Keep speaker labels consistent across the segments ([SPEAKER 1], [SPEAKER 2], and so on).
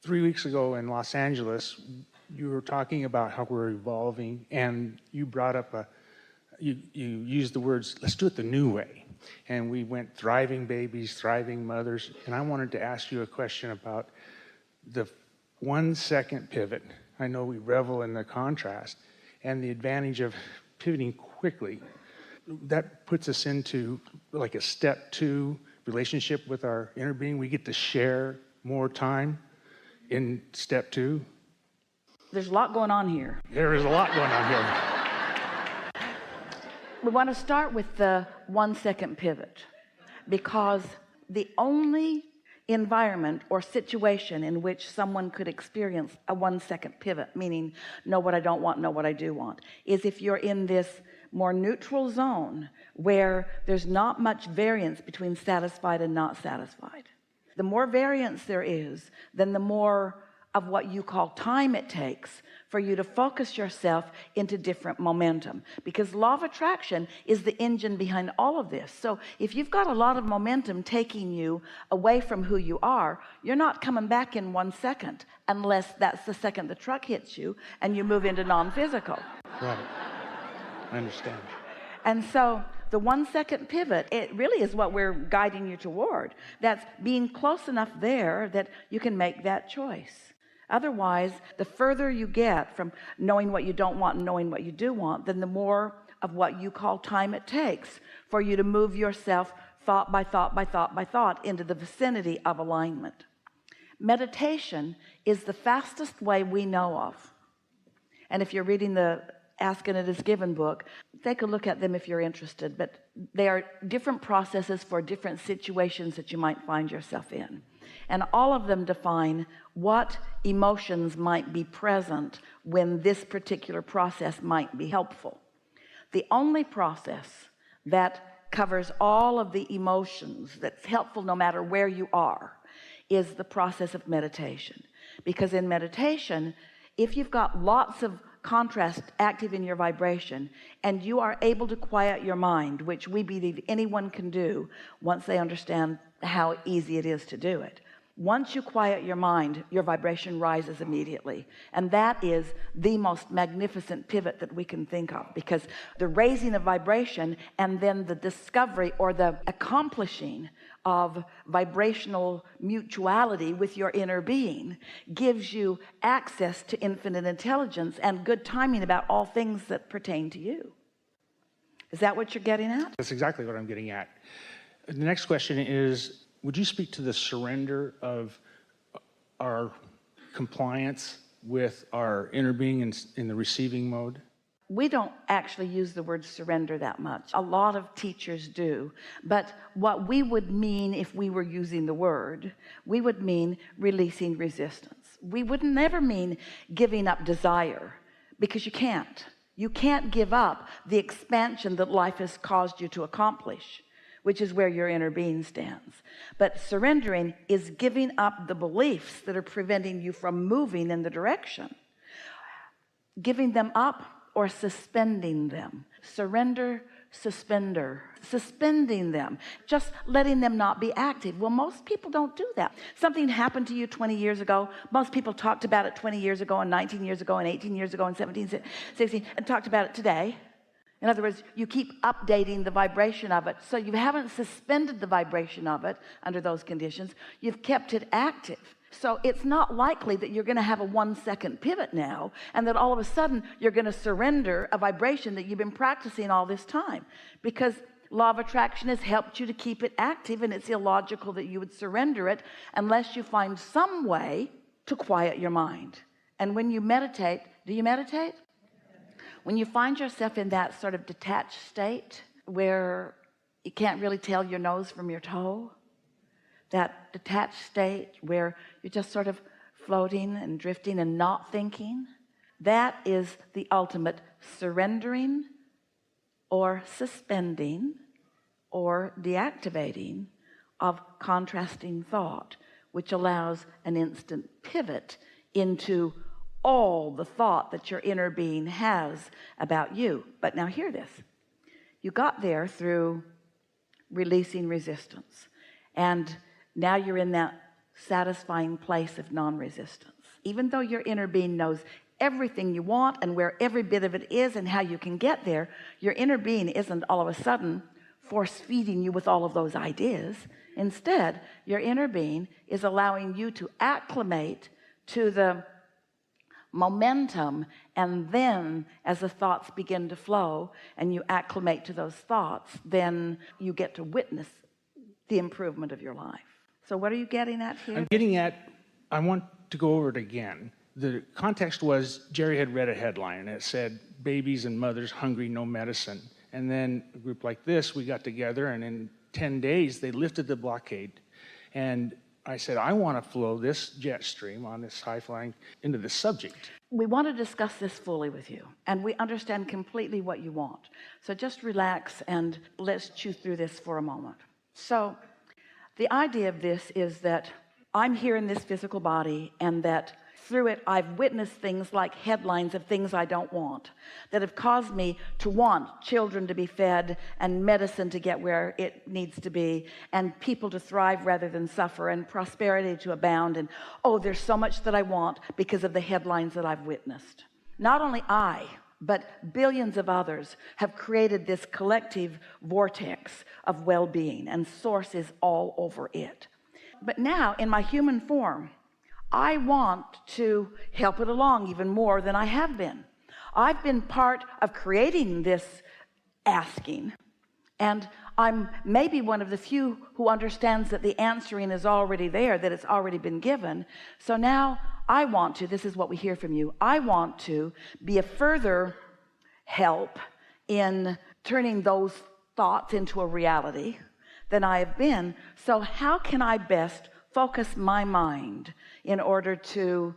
[SPEAKER 1] 3 weeks ago in Los Angeles, you were talking about how we're evolving, and you brought up you used the words, let's do it the new way. And we went thriving babies, thriving mothers, and I wanted to ask you a question about the 1 second pivot. I know we revel in the contrast and the advantage of pivoting quickly. That puts us into like a step 2 relationship with our inner being. We get to share more time in step 2.
[SPEAKER 2] There's a lot going on here.
[SPEAKER 1] There is a lot going on here.
[SPEAKER 2] We want to start with the 1 second pivot, because the only environment or situation in which someone could experience a 1 second pivot, meaning know what I don't want, know what I do want, is if you're in this more neutral zone where there's not much variance between satisfied and not satisfied. The more variance there is, then the more of what you call time it takes for you to focus yourself into different momentum, because law of attraction is the engine behind all of this. So if you've got a lot of momentum taking you away from who you are, you're not coming back in 1 second, unless that's the second the truck hits you and you move into non-physical.
[SPEAKER 1] Right. I understand.
[SPEAKER 2] And so the 1 second pivot, it really is what we're guiding you toward. That's being close enough there that you can make that choice. Otherwise, the further you get from knowing what you don't want and knowing what you do want, then the more of what you call time it takes for you to move yourself thought by thought by thought by thought into the vicinity of alignment. Meditation is the fastest way we know of. And if you're reading the Ask and It Is Given book, take a look at them if you're interested. But they are different processes for different situations that you might find yourself in. And all of them define what emotions might be present when this particular process might be helpful. The only process that covers all of the emotions that's helpful no matter where you are is the process of meditation. Because in meditation, if you've got lots of contrast active in your vibration and you are able to quiet your mind, which we believe anyone can do once they understand how easy it is to do it. Once you quiet your mind, your vibration rises immediately. And that is the most magnificent pivot that we can think of, because the raising of vibration and then the discovery or the accomplishing of vibrational mutuality with your inner being gives you access to infinite intelligence and good timing about all things that pertain to you. Is that what you're getting at?
[SPEAKER 1] That's exactly what I'm getting at. The next question is, would you speak to the surrender of our compliance with our inner being in the receiving mode?
[SPEAKER 2] We don't actually use the word surrender that much. A lot of teachers do. But what we would mean if we were using the word, we would mean releasing resistance. We would never mean giving up desire, because you can't. You can't give up the expansion that life has caused you to accomplish, which is where your inner being stands. But surrendering is giving up the beliefs that are preventing you from moving in the direction. Giving them up or suspending them. Surrender, suspender, suspending them, just letting them not be active. Well, most people don't do that. Something happened to you 20 years ago. Most people talked about it 20 years ago and 19 years ago and 18 years ago and 17, 16, and talked about it today. In other words, you keep updating the vibration of it. So you haven't suspended the vibration of it under those conditions. You've kept it active. So it's not likely that you're going to have a 1 second pivot now and that all of a sudden you're going to surrender a vibration that you've been practicing all this time, because law of attraction has helped you to keep it active, and it's illogical that you would surrender it unless you find some way to quiet your mind. And when you meditate, do you meditate? When you find yourself in that sort of detached state where you can't really tell your nose from your toe, that detached state where you're just sort of floating and drifting and not thinking, that is the ultimate surrendering or suspending or deactivating of contrasting thought, which allows an instant pivot into all the thought that your inner being has about you. But now hear this. You got there through releasing resistance. And now you're in that satisfying place of non-resistance. Even though your inner being knows everything you want and where every bit of it is and how you can get there, your inner being isn't all of a sudden force feeding you with all of those ideas. Instead, your inner being is allowing you to acclimate to the momentum, and then as the thoughts begin to flow and you acclimate to those thoughts, then you get to witness the improvement of your life. So what are you getting at here?
[SPEAKER 1] I'm getting at, I want to go over it again. The context was Jerry had read a headline and it said babies and mothers hungry, no medicine. And then a group like this, we got together, and in 10 days they lifted the blockade. And I said, I want to flow this jet stream on this high flying into the subject.
[SPEAKER 2] We want to discuss this fully with you, and we understand completely what you want. So just relax and let's chew through this for a moment. So the idea of this is that I'm here in this physical body, and that through it I've witnessed things like headlines of things I don't want, that have caused me to want children to be fed and medicine to get where it needs to be, and people to thrive rather than suffer, and prosperity to abound. And oh, there's so much that I want because of the headlines that I've witnessed. Not only I, but billions of others have created this collective vortex of well-being, and source is all over it. But now in my human form, I want to help it along even more than I have been. I've been part of creating this asking, and I'm maybe one of the few who understands that the answering is already there, that it's already been given. So now I want to, this is what we hear from you, I want to be a further help in turning those thoughts into a reality than I have been. So how can I best focus my mind in order to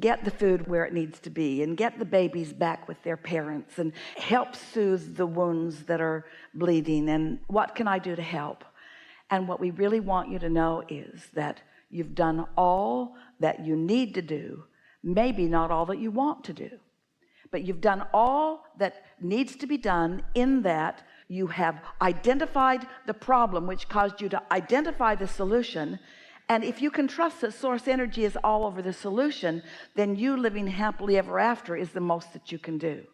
[SPEAKER 2] get the food where it needs to be, and get the babies back with their parents, and help soothe the wounds that are bleeding, and what can I do to help? And what we really want you to know is that you've done all that you need to do, maybe not all that you want to do, but you've done all that needs to be done, in that you have identified the problem, which caused you to identify the solution. And if you can trust that source energy is all over the solution, then you living happily ever after is the most that you can do.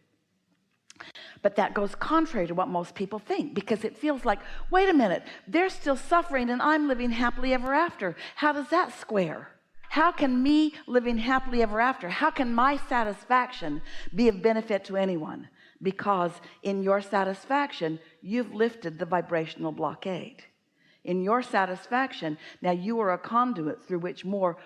[SPEAKER 2] But that goes contrary to what most people think, because it feels like, wait a minute, they're still suffering and I'm living happily ever after. How does that square? How can me living happily ever after, how can my satisfaction be of benefit to anyone? Because in your satisfaction, you've lifted the vibrational blockade. In your satisfaction, now you are a conduit through which more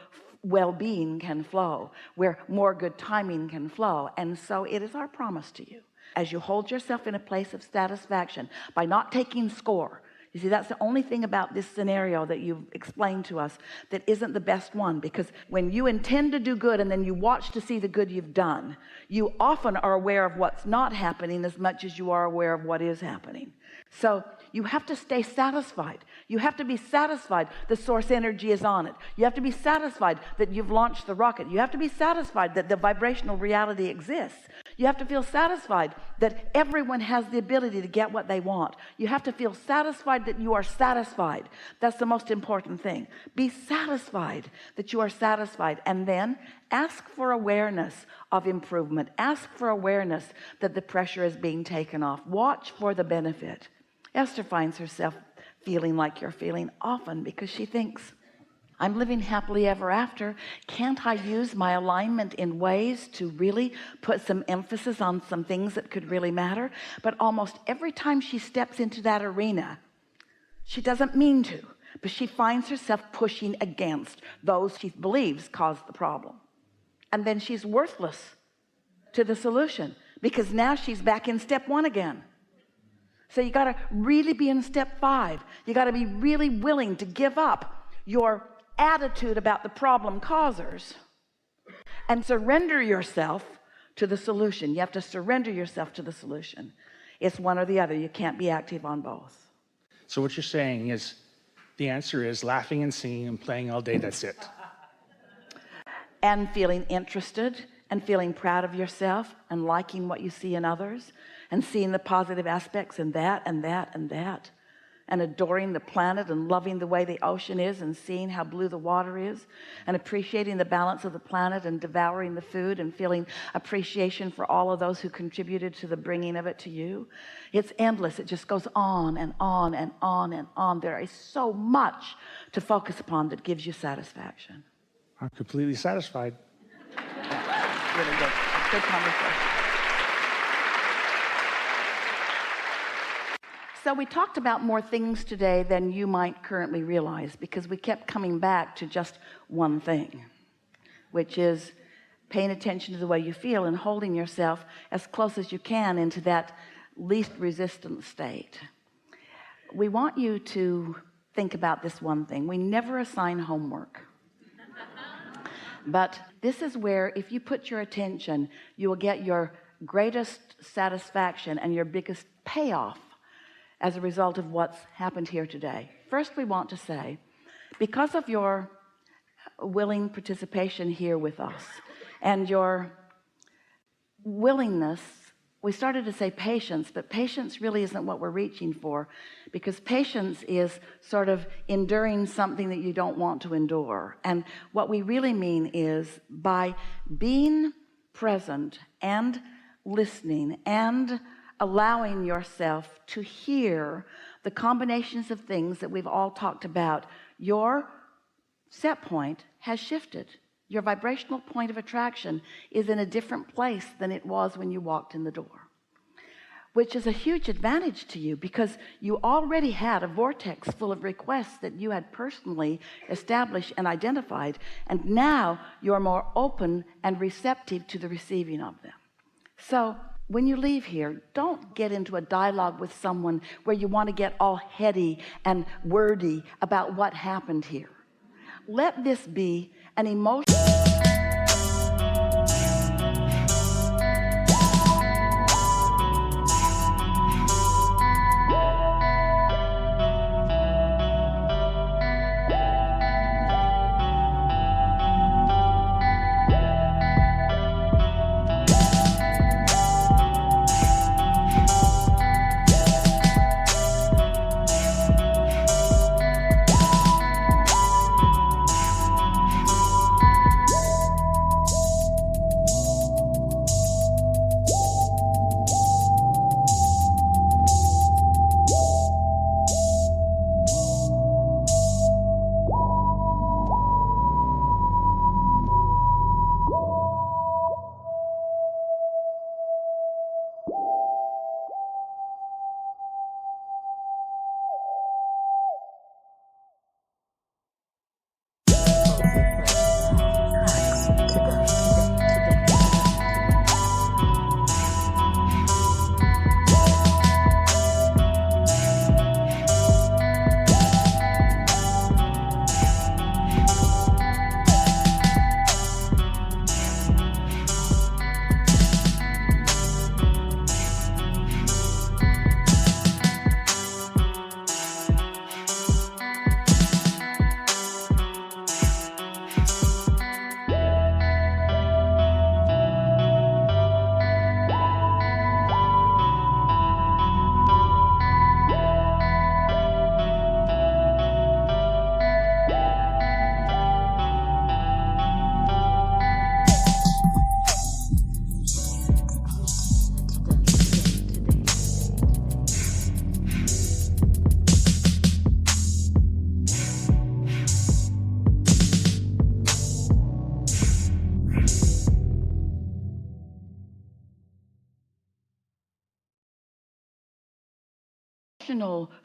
[SPEAKER 2] well-being can flow, where more good timing can flow. And so it is our promise to you, as you hold yourself in a place of satisfaction by not taking score. You see, that's the only thing about this scenario that you've explained to us that isn't the best one, because when you intend to do good and then you watch to see the good you've done, you often are aware of what's not happening as much as you are aware of what is happening. So you have to stay satisfied. You have to be satisfied the source energy is on it. You have to be satisfied that you've launched the rocket. You have to be satisfied that the vibrational reality exists. You have to feel satisfied that everyone has the ability to get what they want. You have to feel satisfied that you are satisfied. That's the most important thing. Be satisfied that you are satisfied, and then ask for awareness of improvement. Ask for awareness that the pressure is being taken off. Watch for the benefit. Esther finds herself feeling like you're feeling often, because she thinks, I'm living happily ever after. Can't I use my alignment in ways to really put some emphasis on some things that could really matter? But almost every time she steps into that arena, she doesn't mean to, but she finds herself pushing against those she believes caused the problem. And then she's worthless to the solution, because now she's back in step one again. So you got to really be in step 5. You got to be really willing to give up your attitude about the problem causers and surrender yourself to the solution. You have to surrender yourself to the solution. It's one or the other. You can't be active on both.
[SPEAKER 1] So what you're saying is the answer is laughing and singing and playing all day. That's it.
[SPEAKER 2] And feeling interested and feeling proud of yourself and liking what you see in others and seeing the positive aspects in that and that and that. and adoring the planet and loving the way the ocean is and seeing how blue the water is and appreciating the balance of the planet and devouring the food and feeling appreciation for all of those who contributed to the bringing of it to you. It's endless. It just goes on and on and on and on. There is so much to focus upon that gives you satisfaction.
[SPEAKER 1] I'm completely satisfied.
[SPEAKER 2] Really good. Good conversation. So we talked about more things today than you might currently realize, because we kept coming back to just one thing, which is paying attention to the way you feel and holding yourself as close as you can into that least resistant state. We want you to think about this one thing. We never assign homework. But this is where, if you put your attention, you will get your greatest satisfaction and your biggest payoff as a result of what's happened here today. First, we want to say, because of your willing participation here with us and your willingness, we started to say patience, but patience really isn't what we're reaching for, because patience is sort of enduring something that you don't want to endure. And what we really mean is, by being present and listening and allowing yourself to hear the combinations of things that we've all talked about, your set point has shifted. Your vibrational point of attraction is in a different place than it was when you walked in the door, which is a huge advantage to you, because you already had a vortex full of requests that you had personally established and identified, and now you're more open and receptive to the receiving of them. So when you leave here, don't get into a dialogue with someone where you want to get all heady and wordy about what happened here. Let this be an emotion.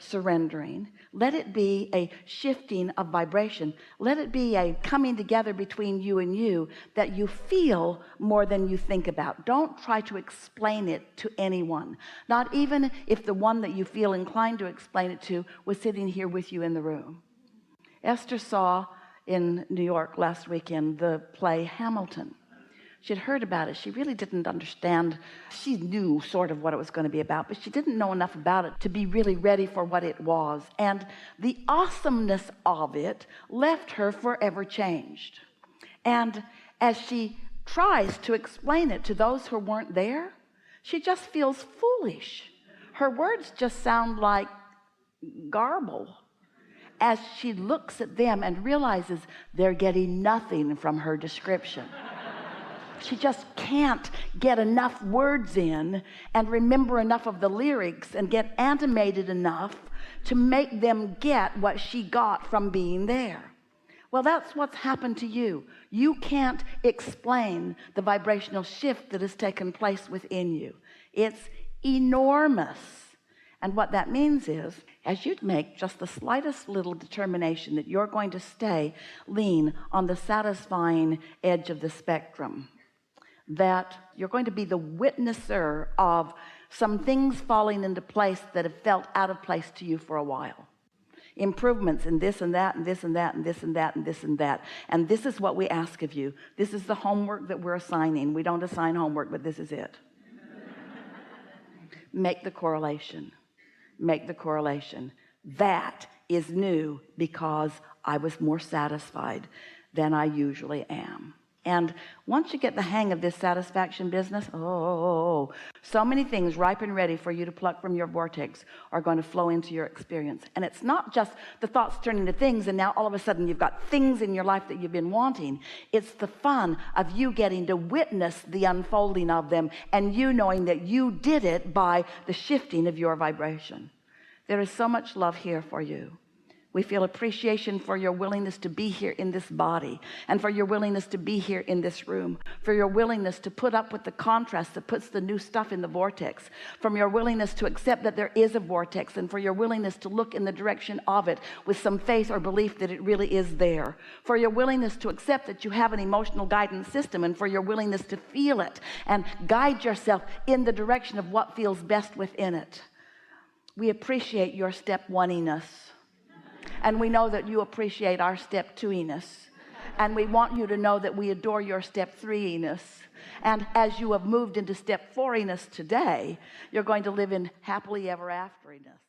[SPEAKER 2] Surrendering. Let it be a shifting of vibration. Let it be a coming together between you and you that you feel more than you think about. Don't try to explain it to anyone, not even if the one that you feel inclined to explain it to was sitting here with you in the room. Esther saw in New York last weekend the play Hamilton. She'd heard about it. She really didn't understand. She knew sort of what it was going to be about, but she didn't know enough about it to be really ready for what it was. And the awesomeness of it left her forever changed. And as she tries to explain it to those who weren't there, she just feels foolish. Her words just sound like garble as she looks at them and realizes they're getting nothing from her description. She just can't get enough words in and remember enough of the lyrics and get animated enough to make them get what she got from being there. Well, that's what's happened to you. You can't explain the vibrational shift that has taken place within you. It's enormous. And what that means is, as you make just the slightest little determination that you're going to stay lean on the satisfying edge of the spectrum, that you're going to be the witnesser of some things falling into place that have felt out of place to you for a while. Improvements in this and that and this and that and this and that and this and that. And this is what we ask of you. This is the homework that we're assigning. We don't assign homework, but this is it. Make the correlation. Make the correlation. That is new because I was more satisfied than I usually am. And once you get the hang of this satisfaction business, so many things ripe and ready for you to pluck from your vortex are going to flow into your experience. And it's not just the thoughts turning to things and now all of a sudden you've got things in your life that you've been wanting. It's the fun of you getting to witness the unfolding of them and you knowing that you did it by the shifting of your vibration. There is so much love here for you. We feel appreciation for your willingness to be here in this body and for your willingness to be here in this room, for your willingness to put up with the contrast that puts the new stuff in the vortex, from your willingness to accept that there is a vortex, and for your willingness to look in the direction of it with some faith or belief that it really is there, for your willingness to accept that you have an emotional guidance system, and for your willingness to feel it and guide yourself in the direction of what feels best within it. We appreciate your step one-iness. And we know that you appreciate our step two-iness. And we want you to know that we adore your step three-iness. And as you have moved into step four-iness today, you're going to live in happily ever afteriness.